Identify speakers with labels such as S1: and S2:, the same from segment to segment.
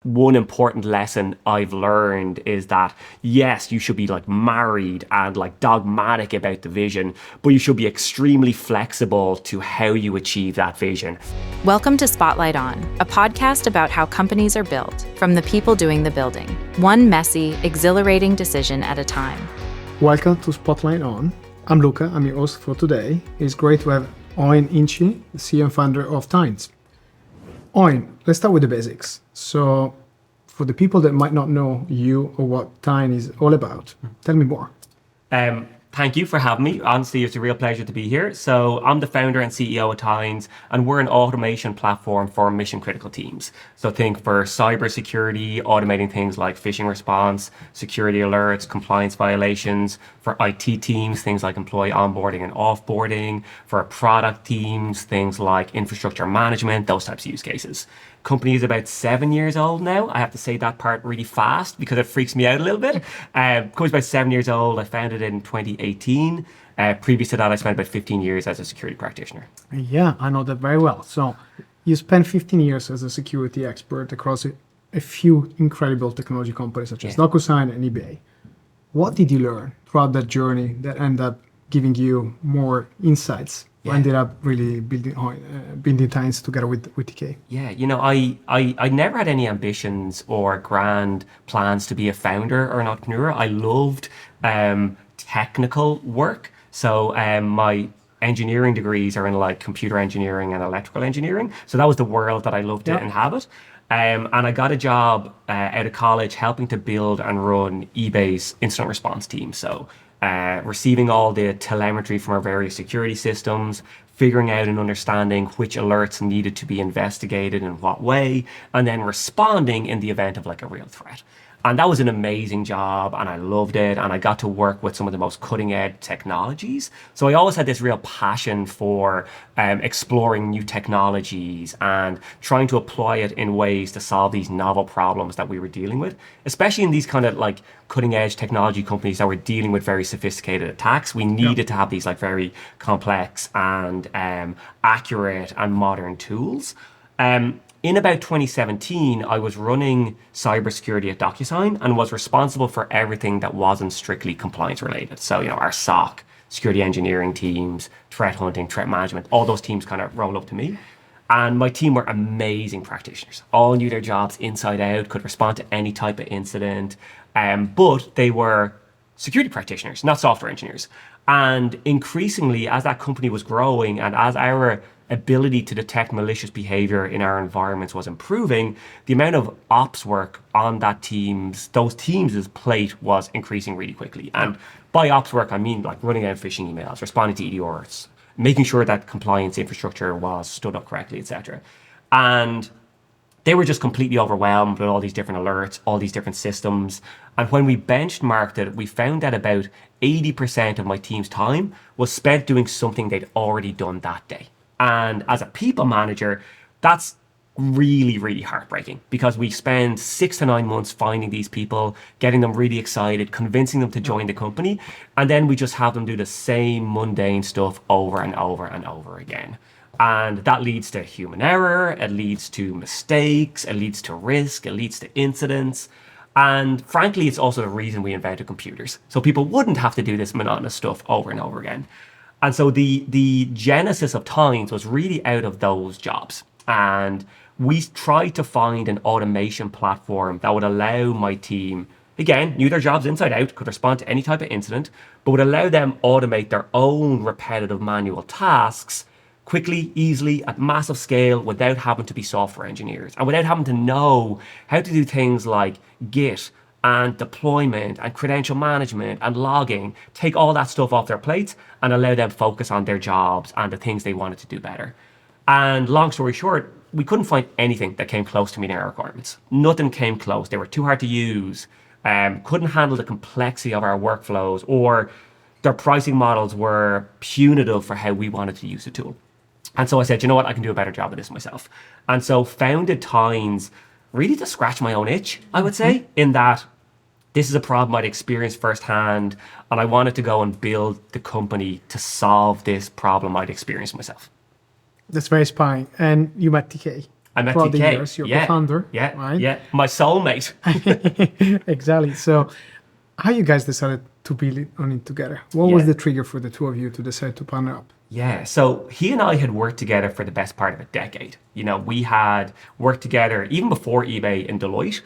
S1: One important lesson I've learned is that yes, you should be like married and like dogmatic about the vision, but you should be extremely flexible to how you achieve that vision.
S2: Welcome to Spotlight On, a podcast about how companies are built from the people doing the building, one messy, exhilarating decision at a time.
S3: Welcome to Spotlight On. I'm Luca, I'm your host for today. It's great to have Eoin Hinchy, the CEO and founder of Tynes. Eoin, let's start with the basics. So, for the people that might not know you or what Tynes is all about, tell me more.
S1: Thank you for having me. Honestly, it's a real pleasure to be here. So I'm the founder and CEO of Tynes, and we're an automation platform for mission critical teams. So think for cybersecurity, automating things like phishing response, security alerts, compliance violations. For IT teams, things like employee onboarding and offboarding. For product teams, things like infrastructure management, those types of use cases. Company is about 7 years old now. I have to say that part really fast because it freaks me out a little bit. Company's about 7 years old. I founded it in 2018. Previous to that, I spent about 15 years as a security practitioner.
S3: Yeah, I know that very well. So you spent 15 years as a security expert across a few incredible technology companies such as DocuSign and eBay. What did you learn throughout that journey that ended up giving you more insights? Yeah. Ended up really building Tynes together with TK.
S1: Yeah, you know, I never had any ambitions or grand plans to be a founder or an entrepreneur. I loved technical work. So my engineering degrees are in like computer engineering and electrical engineering. So that was the world that I loved to inhabit. And I got a job out of college helping to build and run eBay's incident response team. So receiving all the telemetry from our various security systems, figuring out and understanding which alerts needed to be investigated in what way, and then responding in the event of like a real threat. And that was an amazing job, and I loved it, and I got to work with some of the most cutting edge technologies. So I always had this real passion for exploring new technologies and trying to apply it in ways to solve these novel problems that we were dealing with, especially in these kind of like cutting edge technology companies that were dealing with very sophisticated attacks. We needed to have these like very complex and accurate and modern tools. In about 2017, I was running cybersecurity at DocuSign and was responsible for everything that wasn't strictly compliance related. So, you know, our SOC, security engineering teams, threat hunting, threat management, all those teams kind of roll up to me. And my team were amazing practitioners, all knew their jobs inside out, could respond to any type of incident, but they were security practitioners, not software engineers. And increasingly, as that company was growing and as our ability to detect malicious behavior in our environments was improving, the amount of ops work on those teams' plate was increasing really quickly. And by ops work, I mean like running out phishing emails, responding to EDRs, making sure that compliance infrastructure was stood up correctly, etc. And they were just completely overwhelmed with all these different alerts, all these different systems. And when we benchmarked it, we found that about 80% of my team's time was spent doing something they'd already done that day. And as a people manager, that's really, really heartbreaking because we spend 6 to 9 months finding these people, getting them really excited, convincing them to join the company. And then we just have them do the same mundane stuff over and over and over again. And that leads to human error, it leads to mistakes, it leads to risk, it leads to incidents. And frankly, it's also the reason we invented computers. So people wouldn't have to do this monotonous stuff over and over again. And so the genesis of Tynes was really out of those jobs. And we tried to find an automation platform that would allow my team, again, knew their jobs inside out, could respond to any type of incident, but would allow them automate their own repetitive manual tasks quickly, easily, at massive scale, without having to be software engineers and without having to know how to do things like Git and deployment and credential management and logging, take all that stuff off their plates and allow them focus on their jobs and the things they wanted to do better. And long story short, we couldn't find anything that came close to meeting our requirements. Nothing came close. They were too hard to use, couldn't handle the complexity of our workflows, or their pricing models were punitive for how we wanted to use the tool. And so I said, you know what, I can do a better job of this myself. And so founded Tynes really to scratch my own itch, I would say, in that this is a problem I'd experienced firsthand, and I wanted to go and build the company to solve this problem I'd experienced myself.
S3: That's very inspiring. And you met TK.
S1: I met
S3: throughout the
S1: TK.
S3: years, your
S1: Yeah.
S3: co-founder,
S1: Yeah.
S3: right?
S1: Yeah. My soulmate.
S3: Exactly. So, how you guys decided to build it on it together? What was the trigger for the two of you to decide to partner up?
S1: Yeah, so he and I had worked together for the best part of a decade. You know, we had worked together even before eBay in Deloitte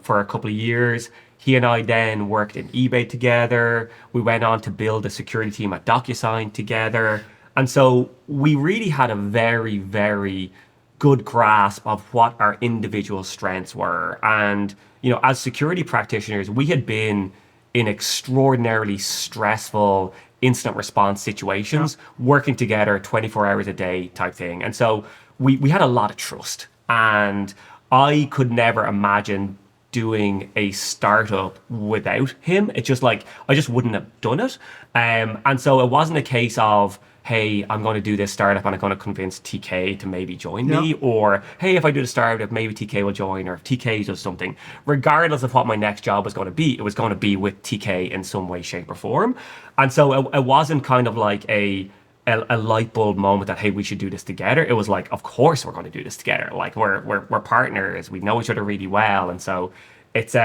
S1: for a couple of years. He and I then worked in eBay together. We went on to build a security team at DocuSign together. And so we really had a very, very good grasp of what our individual strengths were. And, you know, as security practitioners, we had been in extraordinarily stressful instant response situations, working together 24 hours a day type thing. And so we had a lot of trust. And I could never imagine doing a startup without him. It's just like, I just wouldn't have done it. And so it wasn't a case of, hey, I'm going to do this startup and I'm going to convince TK to maybe join me, or hey, if I do the startup, maybe TK will join, or if TK does something. Regardless of what my next job was going to be, it was going to be with TK in some way, shape, or form. And so it wasn't kind of like a light bulb moment that, hey, we should do this together. It was like, of course we're going to do this together. Like we're partners. We know each other really well, and so it's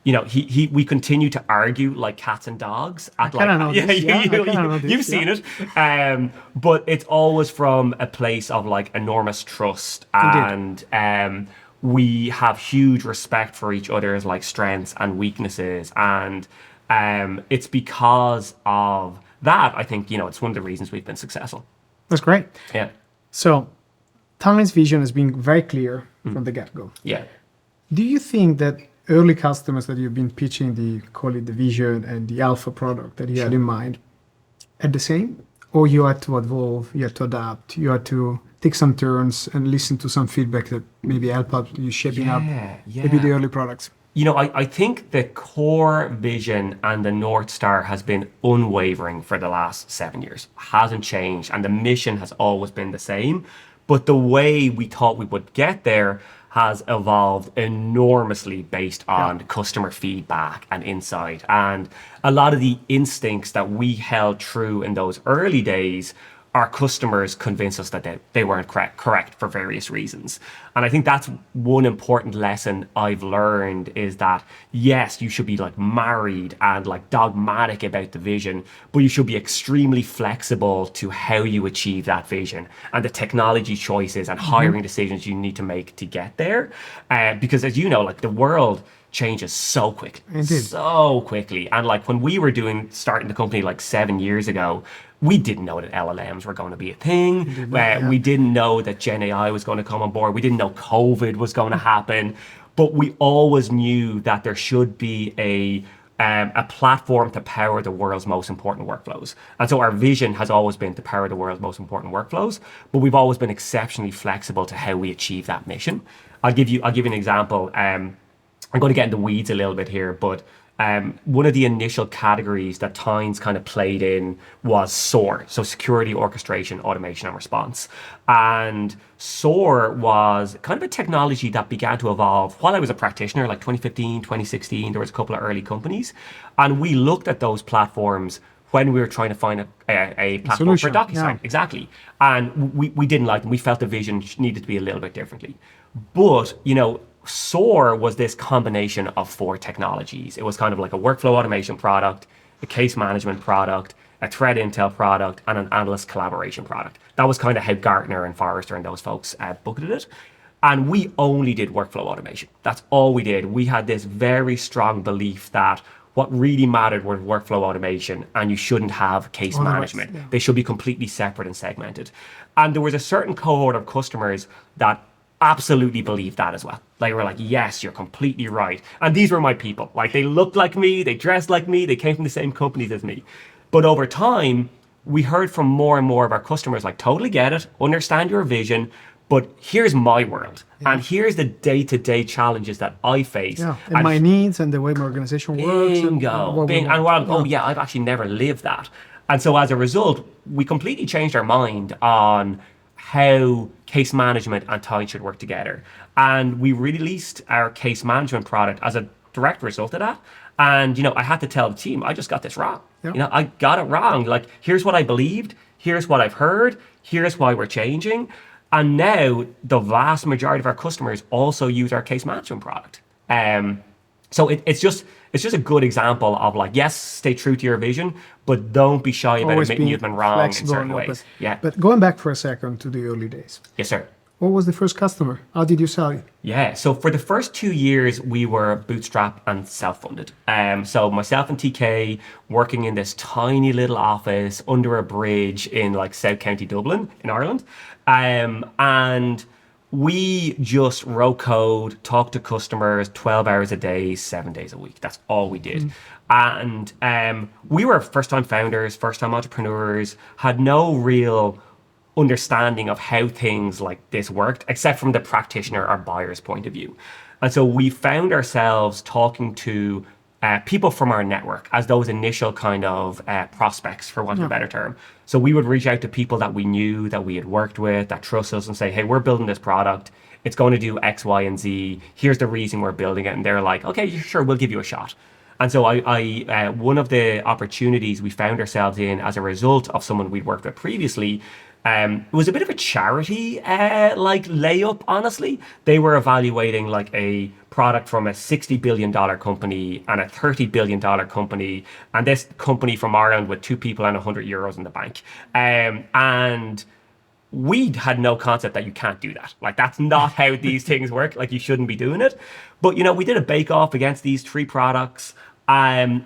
S1: you know, we continue to argue like cats and dogs. At
S3: I know this.
S1: You've seen it. But it's always from a place of like enormous trust.
S3: Indeed.
S1: And we have huge respect for each other's like strengths and weaknesses. And it's because of that, I think, you know, it's one of the reasons we've been successful.
S3: That's great.
S1: Yeah.
S3: So, Talent's vision has been very clear from the get-go.
S1: Yeah.
S3: Do you think that early customers that you've been pitching call it the vision and the alpha product that you had in mind, at the same? Or you had to evolve, you had to adapt, you had to take some turns and listen to some feedback that maybe help out you shaping up maybe the early products?
S1: You know, I think the core vision and the North Star has been unwavering for the last 7 years. Hasn't changed. And the mission has always been the same. But the way we thought we would get there has evolved enormously based on customer feedback and insight. And a lot of the instincts that we held true in those early days, our customers convinced us that they weren't correct for various reasons. And I think that's one important lesson I've learned, is that yes, you should be like married and like dogmatic about the vision, but you should be extremely flexible to how you achieve that vision and the technology choices and hiring decisions you need to make to get there. Because as you know, like the world changes so quickly.
S3: Indeed.
S1: So quickly. And like when we were starting the company like 7 years ago, we didn't know that LLMs were going to be a thing. We didn't know that Gen AI was going to come on board. We didn't know COVID was going to happen. But we always knew that there should be a platform to power the world's most important workflows. And so our vision has always been to power the world's most important workflows, but we've always been exceptionally flexible to how we achieve that mission. I'll give you an example. I'm going to get into the weeds a little bit here, but one of the initial categories that Tynes kind of played in was SOAR, so security, orchestration, automation, and response. And SOAR was kind of a technology that began to evolve while I was a practitioner, like 2015, 2016. There was a couple of early companies, and we looked at those platforms when we were trying to find a platform for DocuSign. Exactly. And we didn't like them. We felt the vision needed to be a little bit differently. But, you know, SOAR was this combination of 4 technologies. It was kind of like a workflow automation product, a case management product, a threat intel product, and an analyst collaboration product. That was kind of how Gartner and Forrester and those folks bucketed it. And we only did workflow automation. That's all we did. We had this very strong belief that what really mattered was workflow automation, and you shouldn't have case management. They should be completely separate and segmented. And there was a certain cohort of customers that absolutely believed that as well. They were like, yes, you're completely right. And these were my people. Like, they looked like me, they dressed like me, they came from the same companies as me. But over time, we heard from more and more of our customers, like, totally get it, understand your vision, but here's my world. And here's the day-to-day challenges that I face.
S3: And my needs and the way my organization works.
S1: I've actually never lived that. And so as a result, we completely changed our mind on how case management and Tynes should work together. And we released our case management product as a direct result of that. And, you know, I had to tell the team, I just got this wrong. You know, I got it wrong. Like, here's what I believed. Here's what I've heard. Here's why we're changing. And now the vast majority of our customers also use our case management product. So it's just a good example of like, yes, stay true to your vision, but don't be shy about
S3: Always
S1: admitting
S3: be
S1: you've been wrong in
S3: flexible
S1: certain
S3: and open.
S1: ways. Yeah.
S3: But going back for a second to the early days,
S1: Yes, sir.
S3: what was the first customer? How did you sell it?
S1: Yeah, so for the first 2 years, we were bootstrap and self-funded. So myself and TK working in this tiny little office under a bridge in like South County Dublin in Ireland. And we just wrote code, talked to customers 12 hours a day, 7 days a week. That's all we did. And we were first-time founders, first-time entrepreneurs, had no real understanding of how things like this worked, except from the practitioner or buyer's point of view. And so we found ourselves talking to people from our network as those initial kind of prospects, for want of a better term. So we would reach out to people that we knew, that we had worked with, that trust us and say, hey, we're building this product. It's going to do X, Y, and Z. Here's the reason we're building it. And they're like, okay, sure, we'll give you a shot. And so I one of the opportunities we found ourselves in as a result of someone we'd worked with previously, it was a bit of a charity like layup, honestly. They were evaluating like a product from a $60 billion company and a $30 billion company, and this company from Ireland with 2 people and €100 in the bank. And we had no concept that you can't do that. Like, that's not how these things work. Like, you shouldn't be doing it. But, you know, we did a bake-off against these 3 products. And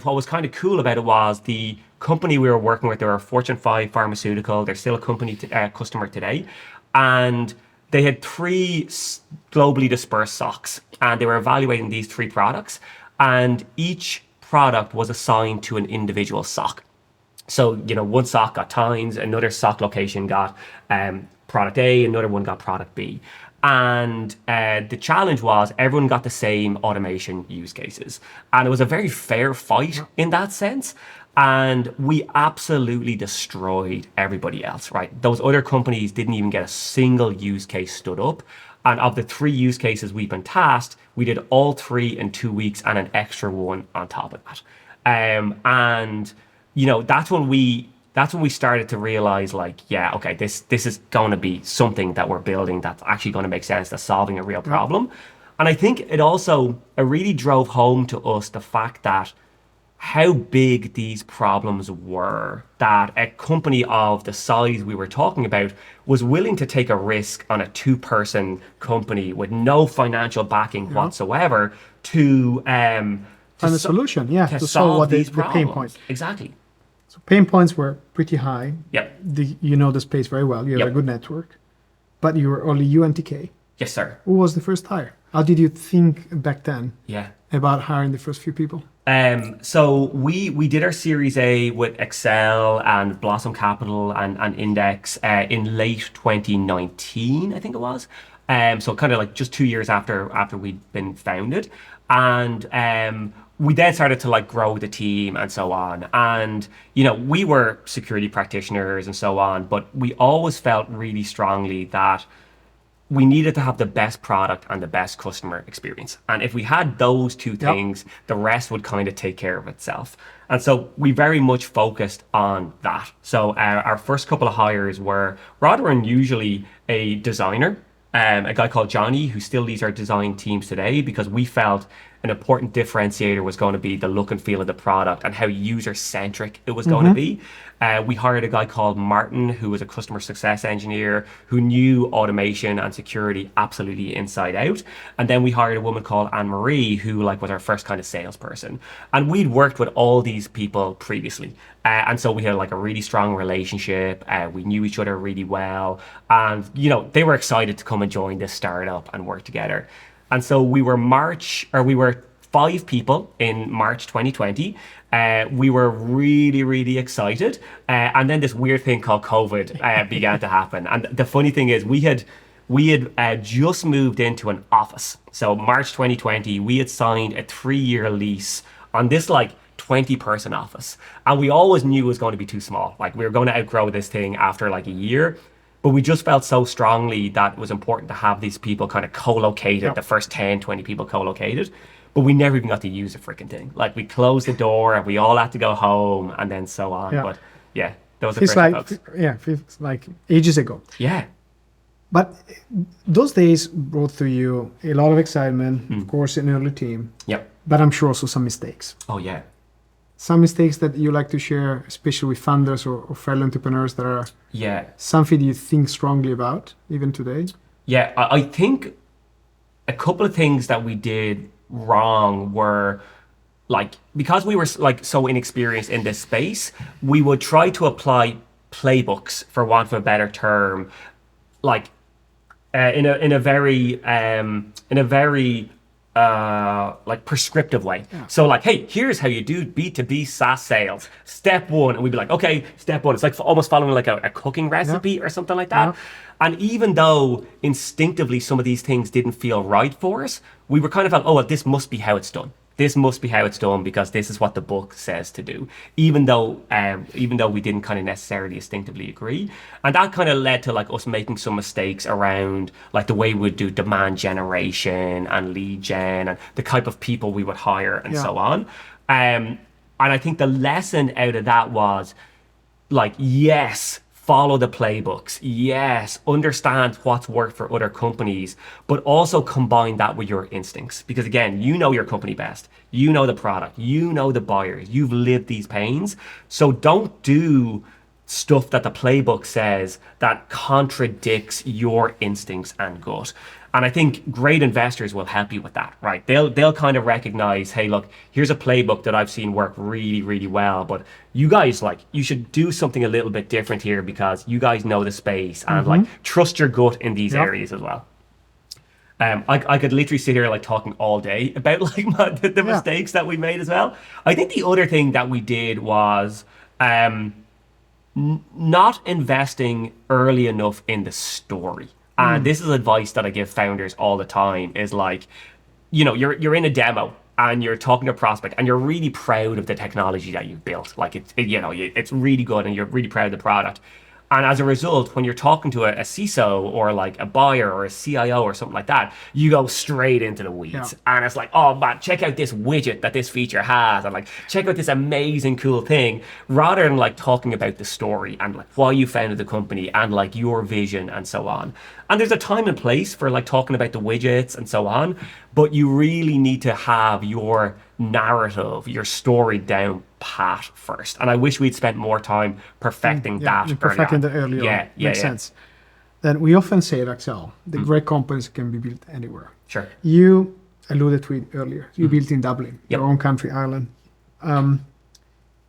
S1: what was kind of cool about it was the company we were working with, they were a Fortune 5 pharmaceutical. They're still a company customer today. And they had 3 globally dispersed SOCs. And they were evaluating these 3 products. And each product was assigned to an individual SOC. So, you know, one SOC got Tynes, another SOC location got product A, another one got product B. And the challenge was everyone got the same automation use cases. And it was a very fair fight in that sense. And we absolutely destroyed everybody else, right? Those other companies didn't even get a single use case stood up. And of the 3 use cases we've been tasked, we did all 3 in 2 weeks and an extra one on top of that. And you know, that's when we started to realize, like, yeah, okay, this is going to be something that we're building that's actually going to make sense, that's solving a real problem. And I think it really drove home to us the fact that how big these problems were, that a company of the size we were talking about was willing to take a risk on a 2-person company with no financial backing whatsoever to
S3: Find a solution, to
S1: solve
S3: what
S1: these
S3: the
S1: problems.
S3: pain points.
S1: Exactly.
S3: So pain points were pretty high.
S1: Yep.
S3: You know the space very well. You have a good network, but you were only you and TK.
S1: Yes, sir.
S3: Who was the first hire? How did you think back then
S1: Yeah.
S3: about hiring the first few people?
S1: So we did our Series A with Accel and Blossom Capital and Index in late 2019, I think it was. So kind of like just 2 years after we'd been founded. And we then started to like grow the team and so on. And, you know, we were security practitioners and so on, but we always felt really strongly that we needed to have the best product and the best customer experience. And if we had those 2 things, the rest would kind of take care of itself. And so we very much focused on that. So our first couple of hires were rather unusually a designer, a guy called Johnny, who still leads our design teams today, because we felt an important differentiator was going to be the look and feel of the product and how user-centric it was going to be. We hired a guy called Martin, who was a customer success engineer who knew automation and security absolutely inside out. And then we hired a woman called Anne-Marie, who like was our first kind of salesperson. And we'd worked with all these people previously. And so we had like a really strong relationship. We knew each other really well. And, you know, they were excited to come and join this startup and work together. And so we were 5 people in March 2020. We were really, really excited. And then this weird thing called COVID began to happen. And the funny thing is we had just moved into an office. So March 2020, we had signed a 3-year lease on this like 20-person office. And we always knew it was going to be too small. Like, we were going to outgrow this thing after like a year. But we just felt so strongly that it was important to have these people kind of co-located, the first 10, 20 people co-located. But we never even got to use the freaking thing. Like, we closed the door and we all had to go home and then so on. But yeah, those are the first folks.
S3: Feels like ages ago.
S1: Yeah.
S3: But those days brought to you a lot of excitement, of course, an early team,
S1: Yep.
S3: but I'm sure also some mistakes.
S1: Oh yeah.
S3: Some mistakes that you like to share, especially with founders or fellow entrepreneurs that are
S1: Yeah.
S3: something you think strongly about even today.
S1: Yeah. I think a couple of things that we did wrong were like, because we were like so inexperienced in this space, we would try to apply playbooks, for want of a better term, like in a very like prescriptive way. So like, hey, here's how you do B2B SaaS sales. Step one, and we'd be like, okay, step one. It's like almost following like a cooking recipe or something like that. And even though instinctively some of these things didn't feel right for us, we were kind of like, oh, well, this must be how it's done. This must be how it's done because this is what the book says to do, even though we didn't kind of necessarily instinctively agree. And that kind of led to like us making some mistakes around like the way we'd do demand generation and lead gen and the type of people we would hire and so on. And I think the lesson out of that was like, yes, follow the playbooks. Yes, understand what's worked for other companies, but also combine that with your instincts. Because again, you know your company best. You know the product. You know the buyers. You've lived these pains. So don't do stuff that the playbook says that contradicts your instincts and gut. And I think great investors will help you with that, right? They'll kind of recognize, hey, look, here's a playbook that I've seen work really, really well, but you guys, like, you should do something a little bit different here because you guys know the space and like trust your gut in these areas as well. I could literally sit here like talking all day about like the mistakes that we made as well. I think the other thing that we did was not investing early enough in the story. And this is advice that I give founders all the time is like, you know, you're in a demo and you're talking to a prospect and you're really proud of the technology that you've built. Like it's really good and you're really proud of the product. And as a result, when you're talking to a CISO or like a buyer or a CIO or something like that, you go straight into the weeds. And it's like, oh man, check out this widget that this feature has. And like, check out this amazing cool thing, rather than like talking about the story and like why you founded the company and like your vision and so on. And there's a time and place for like talking about the widgets and so on, but you really need to have your narrative, your story down pat first. And I wish we'd spent more time perfecting that.
S3: Perfecting that early on. Makes sense. Then we often say at Accel, the great companies can be built anywhere.
S1: Sure.
S3: You alluded to it earlier. You built in Dublin, your own country, Ireland.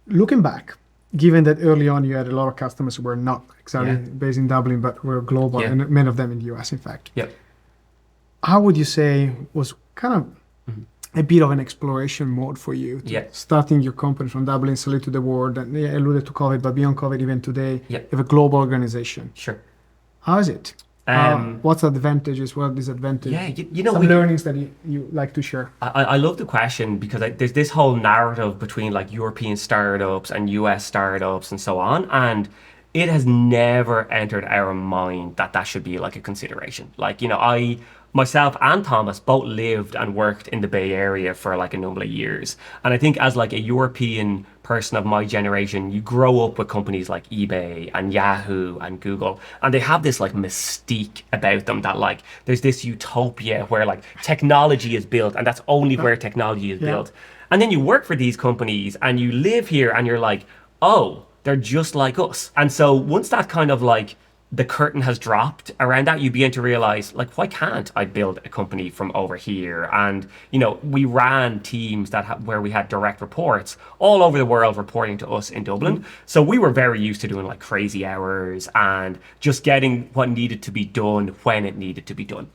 S3: Looking back, given that early on you had a lot of customers who were not exactly based in Dublin, but were global, and many of them in the US, in fact. How would you say was kind of a bit of an exploration mode for you, starting your company from Dublin, selling to the world, and alluded to COVID, but beyond COVID, even today, you have a global organization.
S1: Sure.
S3: How is it? What's the advantages? What are disadvantages?
S1: Yeah, you know,
S3: some learnings that you like to share.
S1: I love the question because there's this whole narrative between like European startups and US startups and so on, and it has never entered our mind that should be like a consideration. Like, you know, myself and Thomas both lived and worked in the Bay Area for like a number of years. And I think as like a European person of my generation, you grow up with companies like eBay and Yahoo and Google, and they have this like mystique about them that like there's this utopia where like technology is built and that's only where technology is built. And then you work for these companies and you live here and you're like, oh, they're just like us. And so once that kind of like the curtain has dropped around that, you begin to realize, like, why can't I build a company from over here? And, you know, we ran teams where we had direct reports all over the world reporting to us in Dublin. So we were very used to doing like crazy hours and just getting what needed to be done when it needed to be done.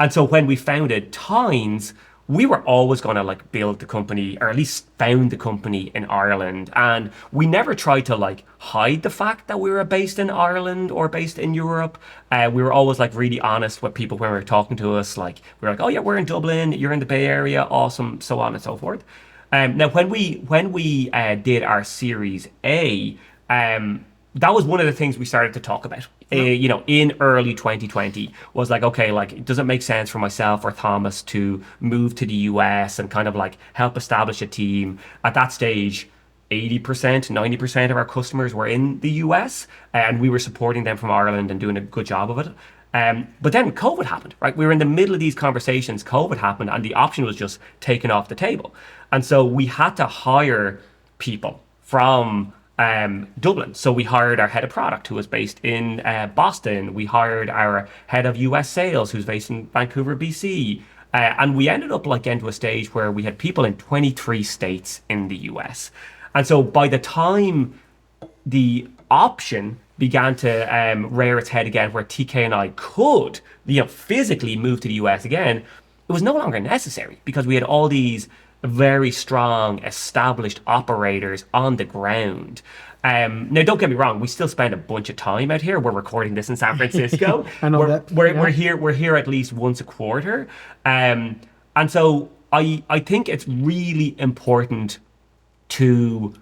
S1: And so when we founded Tynes, we were always going to like build the company, or at least found the company in Ireland. And we never tried to like hide the fact that we were based in Ireland or based in Europe. We were always like really honest with people when they were talking to us. Like we were like, oh yeah, we're in Dublin, you're in the Bay Area, awesome, so on and so forth. Now when we did our Series A, that was one of the things we started to talk about, you know, in early 2020 was like, okay, like, does it make sense for myself or Thomas to move to the US and kind of like help establish a team? At that stage, 80%, 90% of our customers were in the US and we were supporting them from Ireland and doing a good job of it. But then COVID happened, right? We were in the middle of these conversations. COVID happened, and the option was just taken off the table. And so we had to hire people from Dublin. So we hired our head of product, who was based in Boston. We hired our head of US sales, who's based in Vancouver, BC. And we ended up like getting to a stage where we had people in 23 states in the US. And so by the time the option began to rear its head again, where TK and I could, physically move to the US again, it was no longer necessary because we had all these very strong, established operators on the ground. Now, don't get me wrong, we still spend a bunch of time out here. We're recording this in San Francisco.
S3: I know that.
S1: We're here at least once a quarter. And so I think it's really important to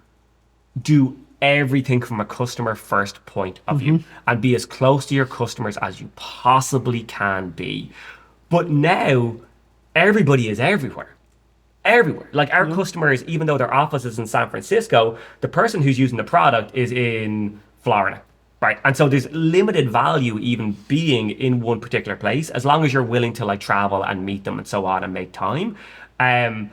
S1: do everything from a customer first point of view and be as close to your customers as you possibly can be. But now everybody is everywhere. Like our customers, even though their office is in San Francisco, the person who's using the product is in Florida, right? And so there's limited value even being in one particular place, as long as you're willing to like travel and meet them and so on and make time. And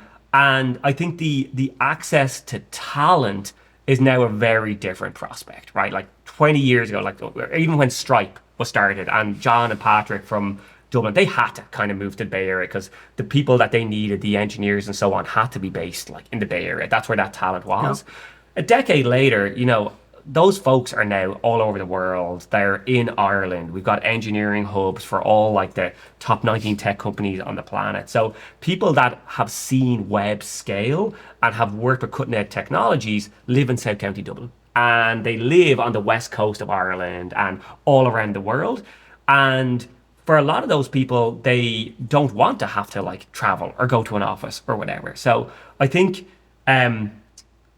S1: I think the access to talent is now a very different prospect, right? Like 20 years ago, like even when Stripe was started and John and Patrick from Dublin, they had to kind of move to the Bay Area because the people that they needed, the engineers and so on, had to be based like in the Bay Area. That's where that talent was. Yeah. A decade later, those folks are now all over the world. They're in Ireland. We've got engineering hubs for all like the top 19 tech companies on the planet. So people that have seen web scale and have worked with cutting edge technologies live in South County Dublin. And they live on the west coast of Ireland and all around the world. And for a lot of those people, they don't want to have to like travel or go to an office or whatever. So I think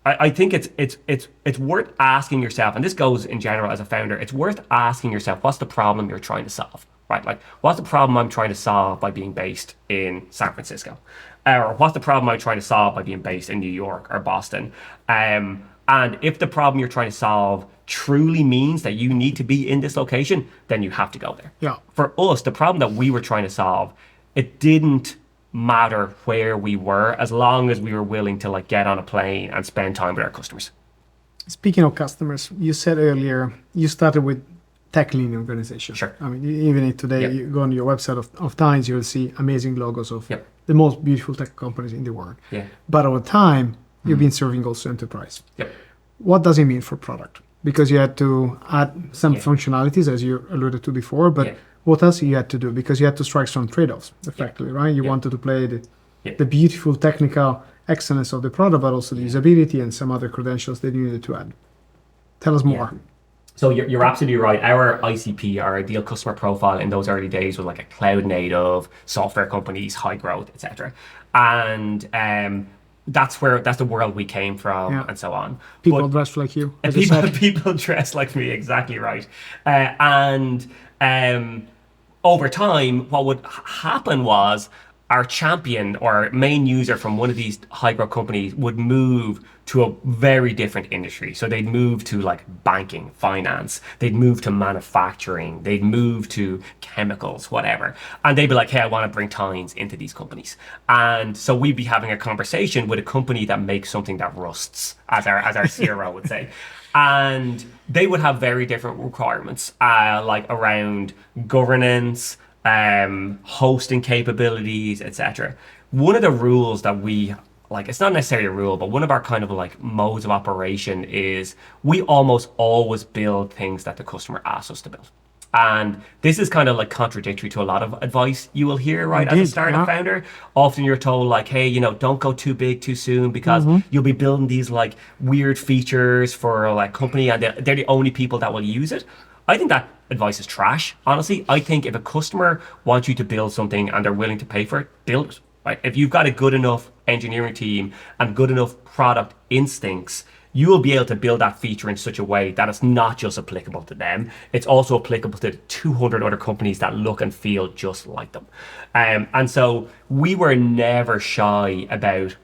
S1: it's worth asking yourself, and this goes in general as a founder, it's worth asking yourself, what's the problem you're trying to solve, right? Like, what's the problem I'm trying to solve by being based in San Francisco? Or what's the problem I'm trying to solve by being based in New York or Boston? And if the problem you're trying to solve truly means that you need to be in this location, then you have to go there.
S3: Yeah.
S1: For us, the problem that we were trying to solve, it didn't matter where we were as long as we were willing to like get on a plane and spend time with our customers.
S3: Speaking of customers, you said earlier you started with tech lean organization.
S1: Sure.
S3: I mean, even today, you go on your website of Times, you'll see amazing logos of the most beautiful tech companies in the world.
S1: Yeah.
S3: But over time, you've been serving also enterprise.
S1: Yep.
S3: What does it mean for product? Because you had to add some functionalities, as you alluded to before, but what else you had to do? Because you had to strike some trade-offs, effectively, right? You wanted to play the beautiful technical excellence of the product, but also the usability and some other credentials that you needed to add. Tell us more.
S1: So you're absolutely right. Our ICP, our ideal customer profile in those early days was like a cloud native software companies, high growth, etc. And that's the world we came from and so on.
S3: People dressed like you.
S1: People dressed like me, exactly right. And over time, what would happen was our champion or main user from one of these high growth companies would move to a very different industry. So they'd move to like banking, finance, they'd move to manufacturing, they'd move to chemicals, whatever. And they'd be like, hey, I want to bring Tynes into these companies. And so we'd be having a conversation with a company that makes something that rusts, as our CRO would say. And they would have very different requirements, like around governance, hosting capabilities, etc. One of the rules that we like, it's not necessarily a rule, but one of our kind of like modes of operation is we almost always build things that the customer asks us to build. And this is kind of like contradictory to a lot of advice you will hear, right? As a startup founder, often you're told like, hey, don't go too big too soon because you'll be building these like weird features for like company and they're the only people that will use it. I think that advice is trash, honestly. I think if a customer wants you to build something and they're willing to pay for it, build it, right? If you've got a good enough engineering team and good enough product instincts, you will be able to build that feature in such a way that it's not just applicable to them, it's also applicable to 200 other companies that look and feel just like them. And so we were never shy about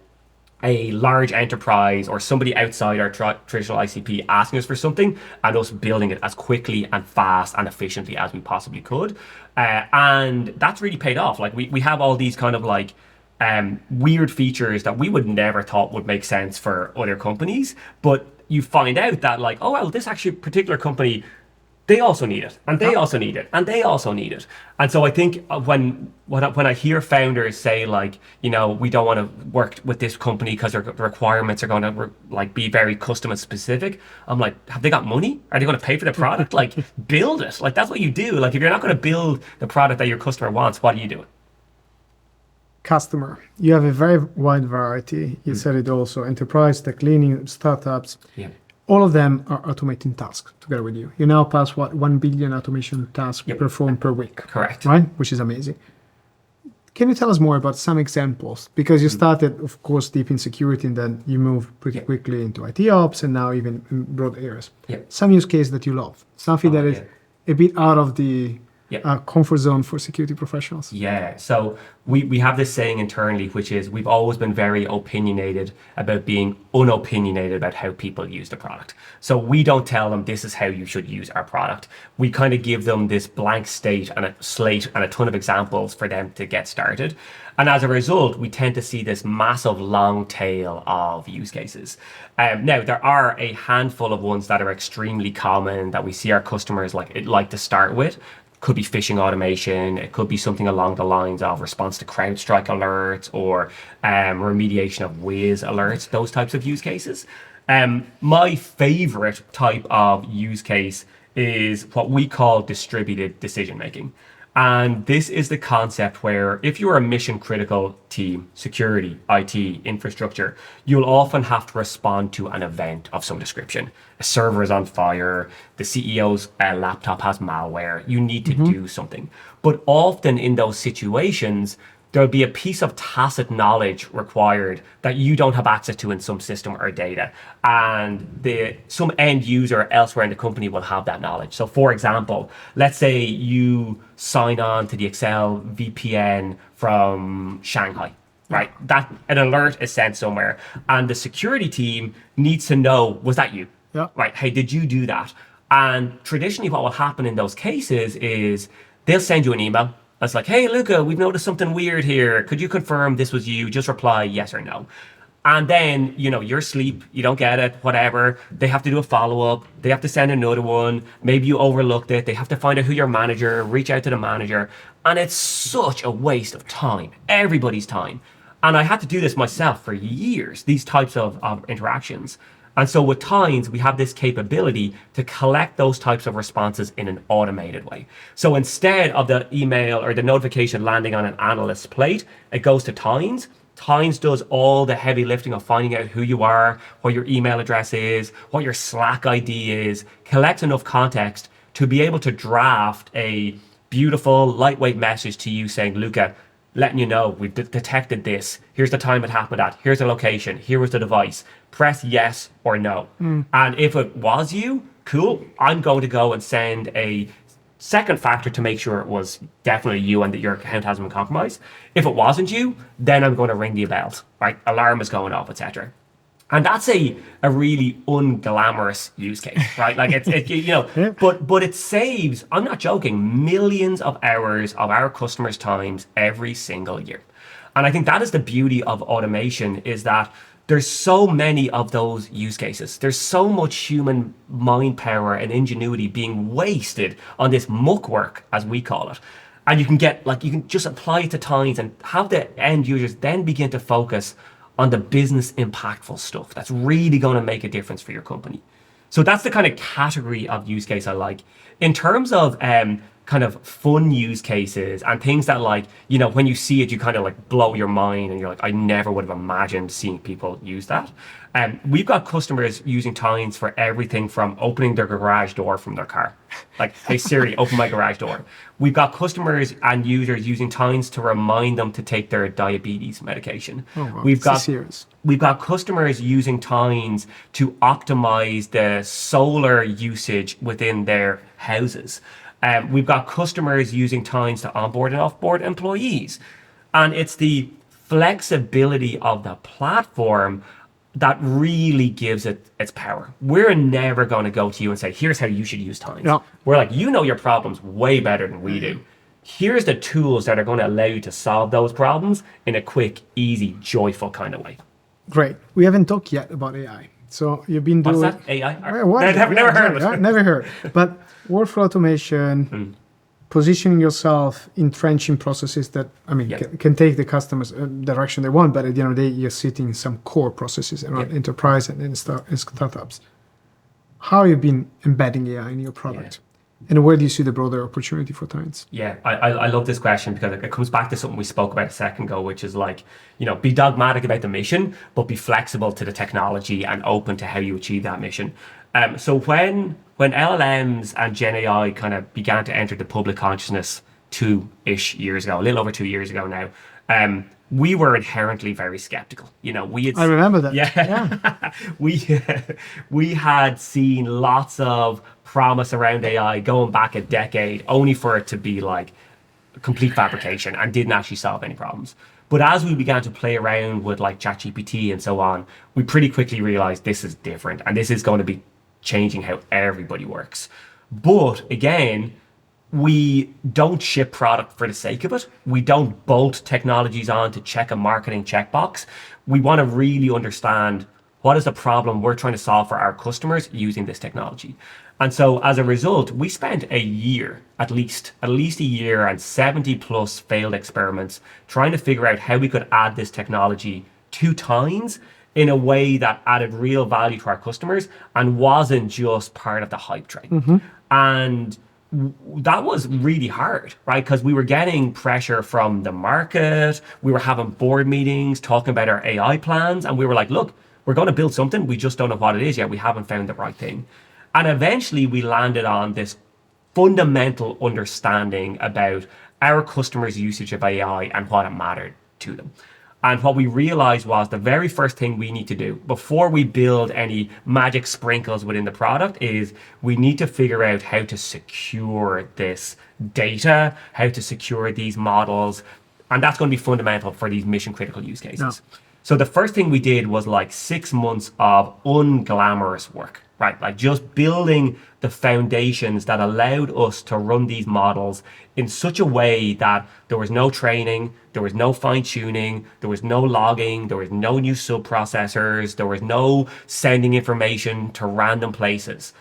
S1: a large enterprise or somebody outside our traditional ICP asking us for something and us building it as quickly and fast and efficiently as we possibly could. And that's really paid off. Like we have all these kind of like weird features that we would never thought would make sense for other companies. But you find out that like, oh, well, this actually particular company, they also need it, and they also need it, and they also need it. And so I think when I hear founders say like, you know, we don't want to work with this company because their requirements are going to like be very custom and specific, I'm like, have they got money? Are they going to pay for the product? Like, build it. Like, that's what you do. Like, if you're not going to build the product that your customer wants, what are you doing?
S3: Customer. You have a very wide variety. You said it also. Enterprise, tech leaning, startups.
S1: Yeah.
S3: All of them are automating tasks together with you. You now pass 1 billion automation tasks performed per week.
S1: Correct.
S3: Right? Which is amazing. Can you tell us more about some examples? Because you started, of course, deep in security, and then you moved pretty quickly into IT ops, and now even in broad areas. Some use case that you love, something that is a bit out of the comfort zone for security professionals.
S1: Yeah, so we have this saying internally, which is we've always been very opinionated about being unopinionated about how people use the product. So we don't tell them this is how you should use our product. We kind of give them this blank slate and a ton of examples for them to get started. And as a result, we tend to see this massive long tail of use cases. Now, there are a handful of ones that are extremely common that we see our customers like to start with. Could be phishing automation. It could be something along the lines of response to CrowdStrike alerts or remediation of Wiz alerts, those types of use cases. My favorite type of use case is what we call distributed decision making. And this is the concept where if you're a mission critical team, security, IT, infrastructure, you'll often have to respond to an event of some description. A server is on fire, the CEO's laptop has malware, you need to do something. But often in those situations, there'll be a piece of tacit knowledge required that you don't have access to in some system or data. And some end user elsewhere in the company will have that knowledge. So for example, let's say you sign on to the Accel VPN from Shanghai, right? That an alert is sent somewhere and the security team needs to know, was that you?
S3: Yeah.
S1: Right, hey, did you do that? And traditionally what will happen in those cases is they'll send you an email. It's like, hey, Luca, we've noticed something weird here. Could you confirm this was you? Just reply yes or no. And then, you're asleep, you don't get it, whatever. They have to do a follow-up. They have to send another one. Maybe you overlooked it. They have to find out who your manager, reach out to the manager. And it's such a waste of time, everybody's time. And I had to do this myself for years, these types of interactions. And so with Tines, we have this capability to collect those types of responses in an automated way. So instead of the email or the notification landing on an analyst's plate, it goes to Tines. Tines does all the heavy lifting of finding out who you are, what your email address is, what your Slack ID is, collects enough context to be able to draft a beautiful, lightweight message to you saying, Luca, letting you know we've detected this. Here's the time it happened at. Here's the location. Here was the device. Press yes or no. And if it was you, cool. I'm going to go and send a second factor to make sure it was definitely you and that your account hasn't been compromised. If it wasn't you, then I'm going to ring the bells, right? Alarm is going off, etc. And that's a really unglamorous use case, right? Like but it saves, I'm not joking, millions of hours of our customers' times every single year. And I think that is the beauty of automation, is that there's so many of those use cases. There's so much human mind power and ingenuity being wasted on this muck work, as we call it. And you can just apply it to Tines and have the end users then begin to focus on the business impactful stuff that's really going to make a difference for your company. So that's the kind of category of use case I like. In terms of kind of fun use cases and things that when you see it, you kind of blow your mind and you're like, I never would have imagined seeing people use that. We've got customers using Tines for everything from opening their garage door from their car. Like, hey Siri, open my garage door. We've got customers and users using Tines to remind them to take their diabetes medication.
S3: Oh, wow.
S1: We've got customers using Tines to optimize the solar usage within their houses. We've got customers using Tines to onboard and offboard employees. And it's the flexibility of the platform that really gives it its power. We're never going to go to you and say, here's how you should use Times.
S3: No.
S1: We're like, you know your problems way better than we do. Here's the tools that are going to allow you to solve those problems in a quick, easy, joyful kind of way.
S3: Great. We haven't talked yet about AI. So you've been doing...
S1: What's that? AI?
S3: I've
S1: Never heard of it.
S3: Never heard. But workflow automation, positioning yourself, entrenching processes that, can take the customers direction they want, but at the end of the day, you're sitting in some core processes around enterprise and startups. How have you been embedding AI in your product? And where do you see the broader opportunity for Times?
S1: Yeah, I love this question because it comes back to something we spoke about a second ago, which is like, be dogmatic about the mission, but be flexible to the technology and open to how you achieve that mission. So when LLMs and Gen AI kind of began to enter the public consciousness 2-ish years ago, a little over 2 years ago now, we were inherently very skeptical.
S3: I remember that.
S1: Yeah. We had seen lots of promise around AI going back a decade, only for it to be like complete fabrication and didn't actually solve any problems. But as we began to play around with like ChatGPT and so on, we pretty quickly realized this is different and this is going to be changing how everybody works. But again, we don't ship product for the sake of it. We don't bolt technologies on to check a marketing checkbox. We want to really understand what is the problem we're trying to solve for our customers using this technology. And so as a result, we spent a year, at least a year and 70 plus failed experiments trying to figure out how we could add this technology to Times in a way that added real value to our customers and wasn't just part of the hype train. And that was really hard, right? Because we were getting pressure from the market. We were having board meetings talking about our AI plans. And we were like, look, we're going to build something. We just don't know what it is yet. We haven't found the right thing. And eventually we landed on this fundamental understanding about our customers' usage of AI and what it mattered to them. And what we realized was the very first thing we need to do before we build any magic sprinkles within the product is we need to figure out how to secure this data, how to secure these models. And that's going to be fundamental for these mission critical use cases. No. So the first thing we did was like 6 months of unglamorous work, right? Like just building the foundations that allowed us to run these models in such a way that there was no training, there was no fine tuning, there was no logging, there was no new sub-processors, there was no sending information to random places.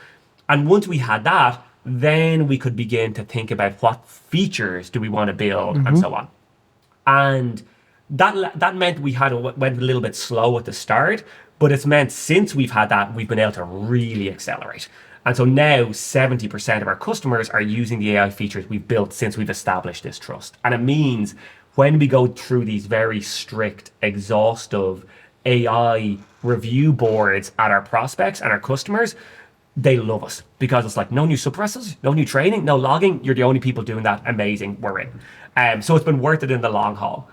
S1: And once we had that, then we could begin to think about what features do we want to build and so on. And that meant we went a little bit slow at the start, but it's meant since we've had that, we've been able to really accelerate. And so now 70% of our customers are using the AI features we've built since we've established this trust. And it means when we go through these very strict, exhaustive AI review boards at our prospects and our customers, they love us because it's like no new suppressors, no new training, no logging. You're the only people doing that. Amazing. We're in. So it's been worth it in the long haul.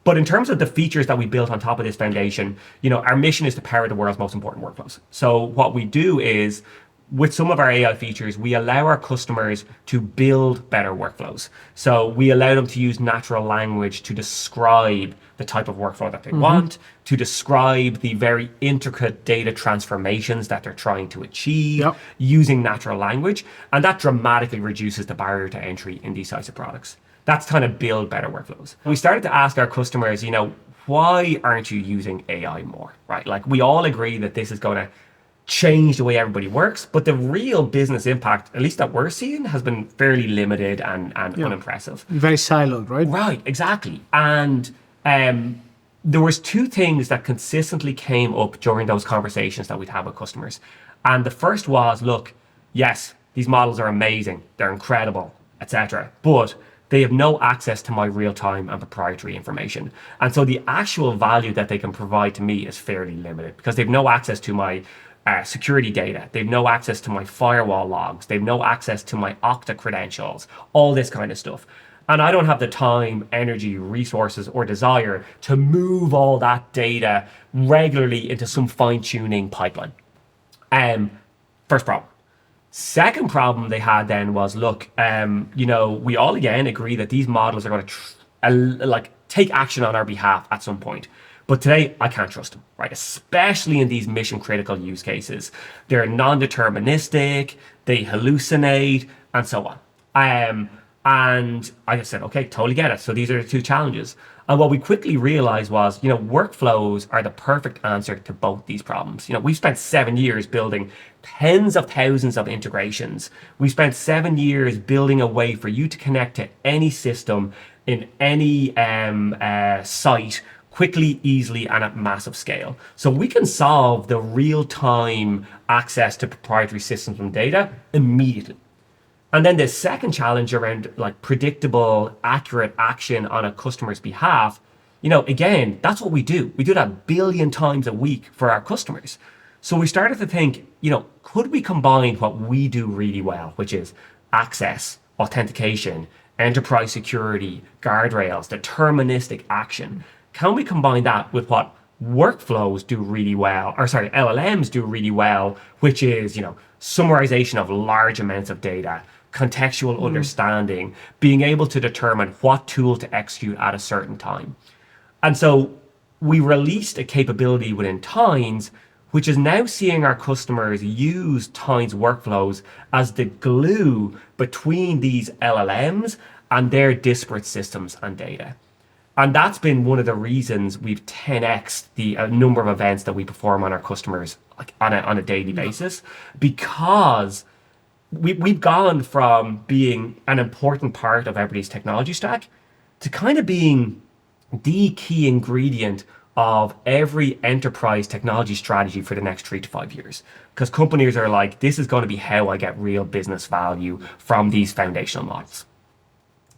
S1: But in terms of the features that we built on top of this foundation, our mission is to power the world's most important workflows. So what we do is with some of our AI features, we allow our customers to build better workflows. So we allow them to use natural language to describe the type of workflow that they want, to describe the very intricate data transformations that they're trying to achieve using natural language. And that dramatically reduces the barrier to entry in these types of products. That's kind of build better workflows. We started to ask our customers, why aren't you using AI more, right? Like we all agree that this is going to change the way everybody works, but the real business impact, at least that we're seeing, has been fairly limited and unimpressive.
S3: Very siloed, right?
S1: Right, exactly. And there was 2 things that consistently came up during those conversations that we'd have with customers. And the first was, look, yes, these models are amazing, they're incredible, etc. But they have no access to my real-time and proprietary information. And so the actual value that they can provide to me is fairly limited because they have no access to my security data. They have no access to my firewall logs. They have no access to my Okta credentials, all this kind of stuff. And I don't have the time, energy, resources, or desire to move all that data regularly into some fine-tuning pipeline. First problem. Second problem they had then was, look, we all again agree that these models are going to take action on our behalf at some point. But today, I can't trust them, right? Especially in these mission critical use cases. They're non-deterministic, they hallucinate, and so on. And I just said, okay, totally get it. So these are the two challenges. And what we quickly realized was, workflows are the perfect answer to both these problems. We've spent 7 years building tens of thousands of integrations. We spent 7 years building a way for you to connect to any system in any site quickly, easily, and at massive scale. So we can solve the real-time access to proprietary systems and data immediately. And then the second challenge around like predictable, accurate action on a customer's behalf, again, that's what we do. We do that 1 billion times a week for our customers. So we started to think, could we combine what we do really well, which is access, authentication, enterprise security, guardrails, deterministic action? Can we combine that with what workflows do really well, LLMs do really well, which is, summarization of large amounts of data, contextual understanding, being able to determine what tool to execute at a certain time. And so we released a capability within Tines, which is now seeing our customers use Tines workflows as the glue between these LLMs and their disparate systems and data. And that's been one of the reasons we've 10x'd the number of events that we perform on our customers like on a daily basis, because we've gone from being an important part of everybody's technology stack to kind of being the key ingredient of every enterprise technology strategy for the next 3 to 5 years. Because companies are like, this is going to be how I get real business value from these foundational models.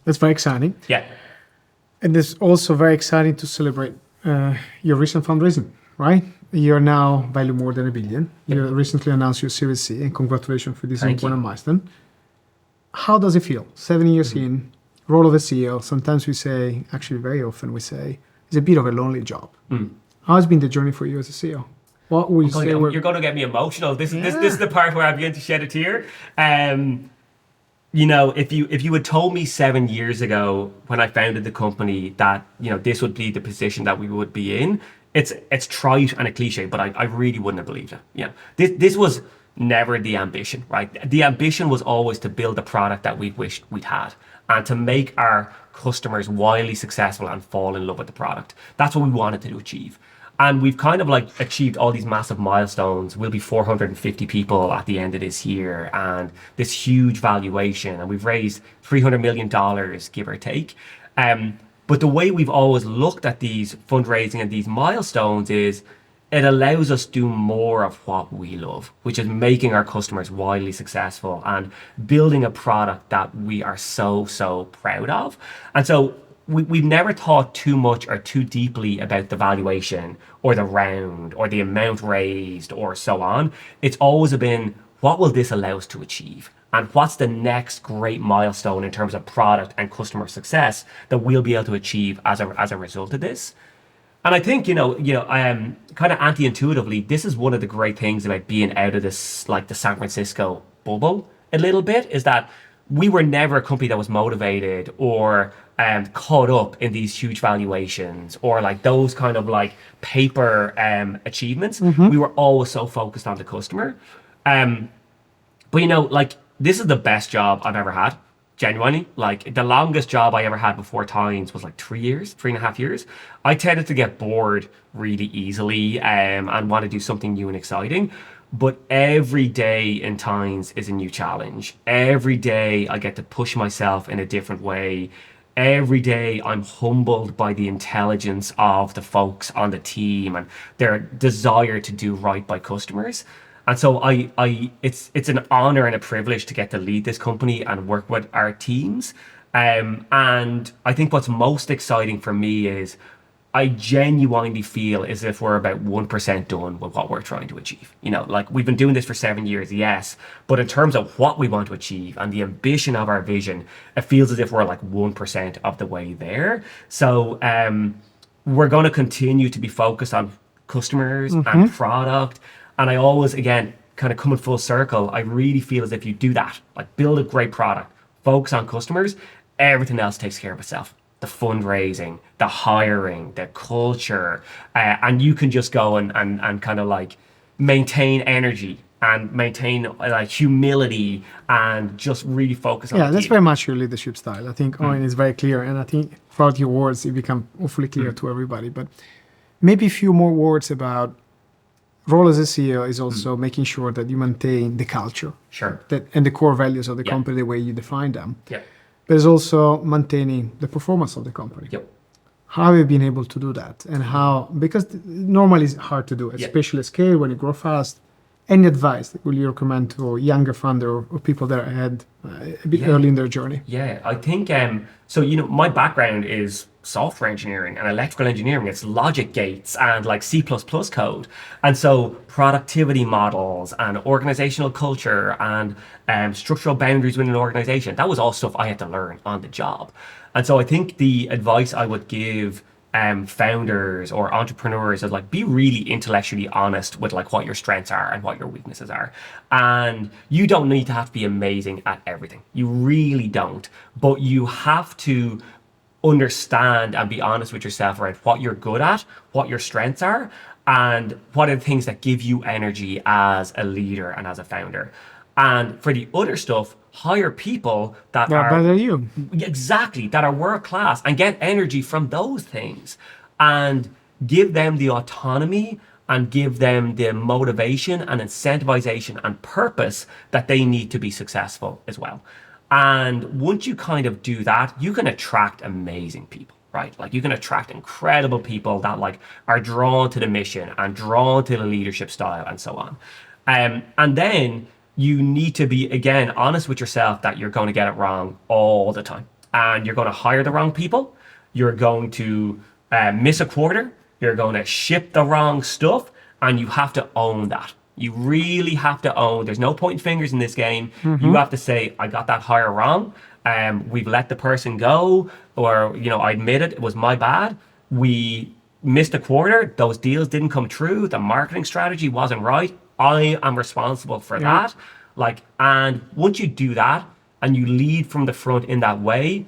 S3: That's very exciting.
S1: Yeah.
S3: And it's also very exciting to celebrate your recent fundraising, right? You're now valued more than $1 billion.
S1: Yeah.
S3: You recently announced your Series C, and congratulations for this
S1: Thank
S3: important
S1: you.
S3: milestone. How does it feel? 7 years in, role of a CEO. Sometimes we say, actually very often we say, it's a bit of a lonely job. How has been the journey for you as a CEO? What would you say?
S1: You're going to get me emotional. This is the part where I begin to shed a tear. If you had told me 7 years ago when I founded the company that this would be the position that we would be in, it's trite and a cliche, but I really wouldn't have believed it. This was never the ambition, right? The ambition was always to build a product that we wished we'd had and to make our customers wildly successful and fall in love with the product. That's what we wanted to achieve. And we've kind of like achieved all these massive milestones. We'll be 450 people at the end of this year and this huge valuation. And we've raised $300 million, give or take. But the way we've always looked at these fundraising and these milestones is it allows us to do more of what we love, which is making our customers wildly successful and building a product that we are so, so proud of. And so we've never thought too much or too deeply about the valuation or the round or the amount raised or so on. It's always been, what will this allow us to achieve? And what's the next great milestone in terms of product and customer success that we'll be able to achieve as a result of this? And I think, kind of anti-intuitively, this is one of the great things about being out of this, like the San Francisco bubble a little bit, is that we were never a company that was motivated or caught up in these huge valuations or like those kind of like paper achievements. We were always so focused on the customer. But this is the best job I've ever had. Genuinely, like the longest job I ever had before Tines was like 3.5 years. I tended to get bored really easily and want to do something new and exciting. But every day in Tines is a new challenge. Every day I get to push myself in a different way. Every day I'm humbled by the intelligence of the folks on the team and their desire to do right by customers. And so it's an honor and a privilege to get to lead this company and work with our teams. And I think what's most exciting for me is I genuinely feel as if we're about 1% done with what we're trying to achieve. We've been doing this for 7 years, yes, but in terms of what we want to achieve and the ambition of our vision, it feels as if we're like 1% of the way there. So we're going to continue to be focused on customers and product. And I always, again, kind of coming full circle, I really feel as if you do that, like build a great product, focus on customers, everything else takes care of itself. the fundraising, the hiring, the culture, and you can just go and kind of like maintain energy and maintain like humility and just really focus on
S3: Yeah,
S1: the
S3: that's
S1: team.
S3: very much your leadership style. I think Eoin is very clear, and I think throughout your words, it become hopefully clear to everybody. But maybe a few more words about role as a CEO is also making sure that you maintain the culture
S1: Sure.
S3: and the core values of the
S1: Yeah.
S3: company, the way you define them.
S1: Yeah.
S3: But it's also maintaining the performance of the company.
S1: Yep.
S3: How have you been able to do that? And how, because normally it's hard to do, especially at scale when you grow fast. Any advice that will you recommend to a younger founder or people that are ahead a bit early in their journey?
S1: Yeah, I think so. My background is software engineering and electrical engineering. It's logic gates and like C++ code, and so productivity models and organizational culture and structural boundaries within an organization. That was all stuff I had to learn on the job, and so I think the advice I would give founders or entrepreneurs is like, be really intellectually honest with like what your strengths are and what your weaknesses are. And you don't need to have to be amazing at everything. You really don't. But you have to understand and be honest with yourself around what you're good at, what your strengths are, and what are the things that give you energy as a leader and as a founder. And for the other stuff, hire people that
S3: They're
S1: are
S3: better than you.
S1: exactly, that are world class and get energy from those things, and give them the autonomy and give them the motivation and incentivization and purpose that they need to be successful as well. And once you kind of do that, you can attract amazing people, right? Like you can attract incredible people that like are drawn to the mission and drawn to the leadership style and so on. And then you need to be, again, honest with yourself that you're going to get it wrong all the time. And you're going to hire the wrong people. You're going to miss a quarter. You're going to ship the wrong stuff. And you have to own that. You really have to own. There's no pointing fingers in this game. You have to say, I got that hire wrong. We've let the person go. Or, I admit it was my bad. We missed a quarter. Those deals didn't come true. The marketing strategy wasn't right. I am responsible for that. And once you do that and you lead from the front in that way,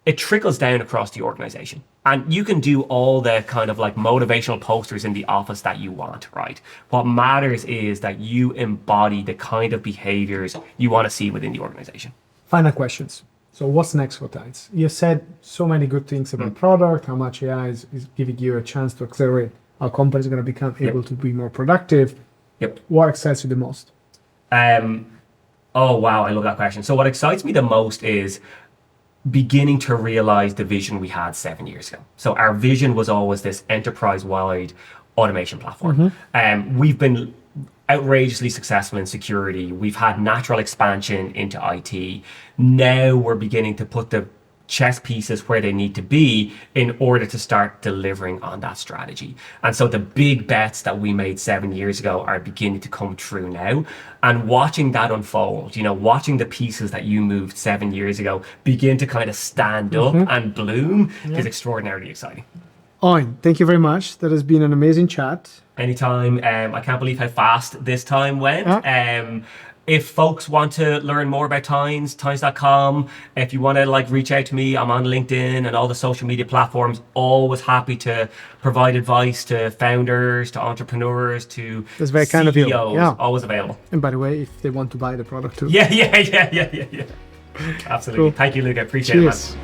S1: it trickles down across the organization. And you can do all the kind of like motivational posters in the office that you want, right? What matters is that you embody the kind of behaviors you want to see within the organization.
S3: Final questions. So what's next for Tides? You said so many good things about product, how much AI is giving you a chance to accelerate how companies are going to become able to be more productive.
S1: Yep.
S3: What excites you the most?
S1: Oh, wow. I love that question. So what excites me the most is beginning to realize the vision we had 7 years ago. So our vision was always this enterprise-wide automation platform. We've been outrageously successful in security. We've had natural expansion into IT. Now we're beginning to put the chess pieces where they need to be in order to start delivering on that strategy. And so the big bets that we made 7 years ago are beginning to come true now. And watching that unfold, watching the pieces that you moved 7 years ago begin to kind of stand up and bloom is extraordinarily exciting.
S3: Eoin, thank you very much. That has been an amazing chat.
S1: Anytime. I can't believe how fast this time went. If folks want to learn more about Tides.com, if you want to reach out to me, I'm on LinkedIn and all the social media platforms. Always happy to provide advice to founders, to entrepreneurs, to
S3: That's very
S1: CEOs.
S3: kind of you. Yeah.
S1: Always available.
S3: And by the way, if they want to buy the product too.
S1: Yeah. Absolutely.
S3: Cool.
S1: Thank you, Luca. Appreciate it, man.
S3: Cheers.